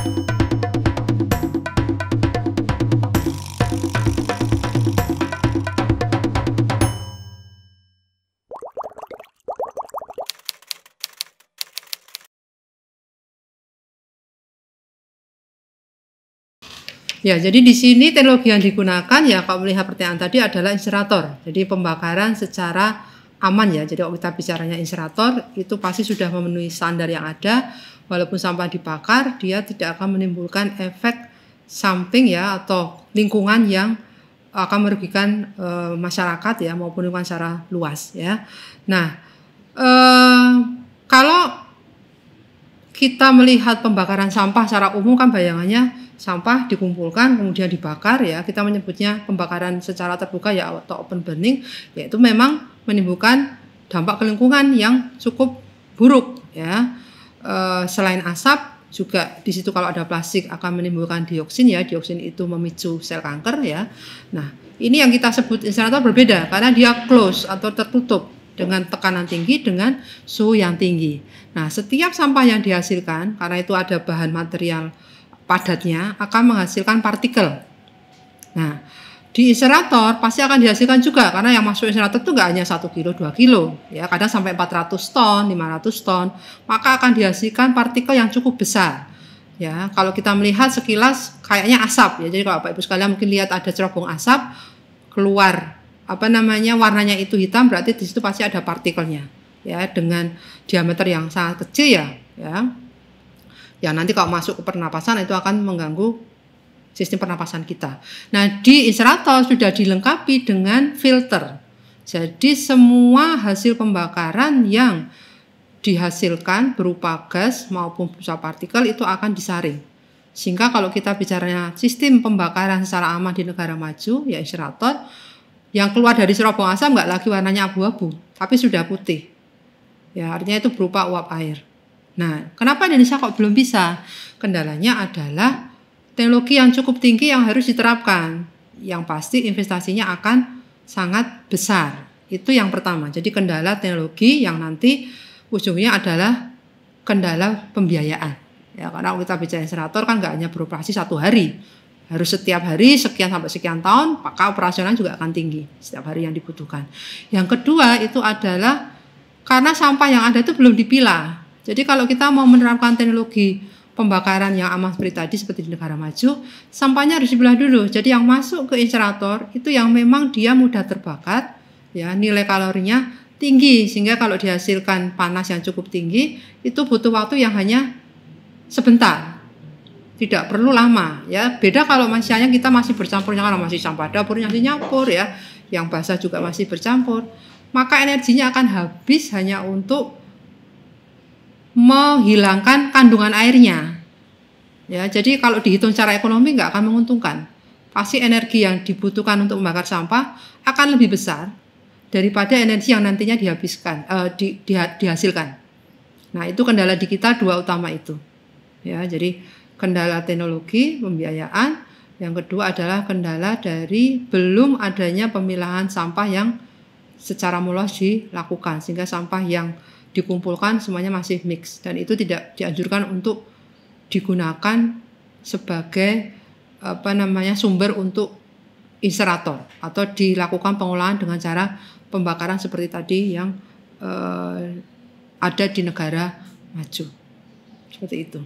Ya, jadi di sini teknologi yang digunakan ya kalau melihat pertanyaan tadi adalah insinerator. Jadi pembakaran secara aman ya. Jadi kalau kita bicaranya insinerator itu pasti sudah memenuhi standar yang ada. Walaupun sampah dibakar, dia tidak akan menimbulkan efek samping ya atau lingkungan yang akan merugikan masyarakat ya maupun lingkungan secara luas ya. Nah, kalau kita melihat pembakaran sampah secara umum kan bayangannya sampah dikumpulkan kemudian dibakar ya, kita menyebutnya pembakaran secara terbuka ya atau open burning, yaitu memang menimbulkan dampak ke lingkungan yang cukup buruk ya. Selain asap juga di situ kalau ada plastik akan menimbulkan dioksin ya, dioksin itu memicu sel kanker ya. Nah ini yang kita sebut insinerator berbeda karena dia close atau tertutup dengan tekanan tinggi dengan suhu yang tinggi. Nah setiap sampah yang dihasilkan karena itu ada bahan material padatnya akan menghasilkan partikel. Nah, di insinerator pasti akan dihasilkan juga karena yang masuk insinerator itu nggak hanya 1 kilo, 2 kilo, ya kadang sampai 400 ton, 500 ton, maka akan dihasilkan partikel yang cukup besar. Ya, kalau kita melihat sekilas kayaknya asap ya. Jadi kalau Bapak Ibu sekalian mungkin lihat ada cerobong asap keluar warnanya itu hitam, berarti di situ pasti ada partikelnya. Ya, dengan diameter yang sangat kecil ya. Ya nanti kalau masuk ke pernapasan itu akan mengganggu sistem pernapasan kita. Nah di insinerator sudah dilengkapi dengan filter. Jadi semua hasil pembakaran yang dihasilkan berupa gas maupun berupa partikel itu akan disaring. Sehingga kalau kita bicaranya sistem pembakaran secara aman di negara maju ya insinerator, yang keluar dari cerobong asap nggak lagi warnanya abu-abu, tapi sudah putih. Ya artinya itu berupa uap air. Nah, kenapa Indonesia kok belum bisa? Kendalanya adalah teknologi yang cukup tinggi yang harus diterapkan. Yang pasti investasinya akan sangat besar. Itu yang pertama. Jadi kendala teknologi yang nanti ujungnya adalah kendala pembiayaan. Ya, karena kita bicara insinerator kan nggak hanya beroperasi 1 hari. Harus setiap hari sekian sampai sekian tahun, maka operasional juga akan tinggi setiap hari yang dibutuhkan. Yang kedua itu adalah karena sampah yang ada itu belum dipilah. Jadi kalau kita mau menerapkan teknologi pembakaran yang aman seperti tadi seperti di negara maju, sampahnya harus dipilah dulu. Jadi yang masuk ke insinerator itu yang memang dia mudah terbakar, ya nilai kalorinya tinggi sehingga kalau dihasilkan panas yang cukup tinggi itu butuh waktu yang hanya sebentar, tidak perlu lama. Ya beda kalau misalnya kita masih bercampurnya kalau masih sampah dapur masih nyampur ya, yang basah juga masih bercampur, maka energinya akan habis hanya untuk menghilangkan kandungan airnya. Ya, jadi kalau dihitung secara ekonomi nggak akan menguntungkan. Pasti energi yang dibutuhkan untuk membakar sampah akan lebih besar daripada energi yang nantinya dihasilkan. Nah, itu kendala di kita 2 utama itu. Ya, jadi kendala teknologi, pembiayaan, yang kedua adalah kendala dari belum adanya pemilahan sampah yang secara mulus dilakukan sehingga sampah yang dikumpulkan semuanya masih mix dan itu tidak dianjurkan untuk digunakan sebagai sumber untuk insinerator atau dilakukan pengolahan dengan cara pembakaran seperti tadi yang ada di negara maju. Seperti itu.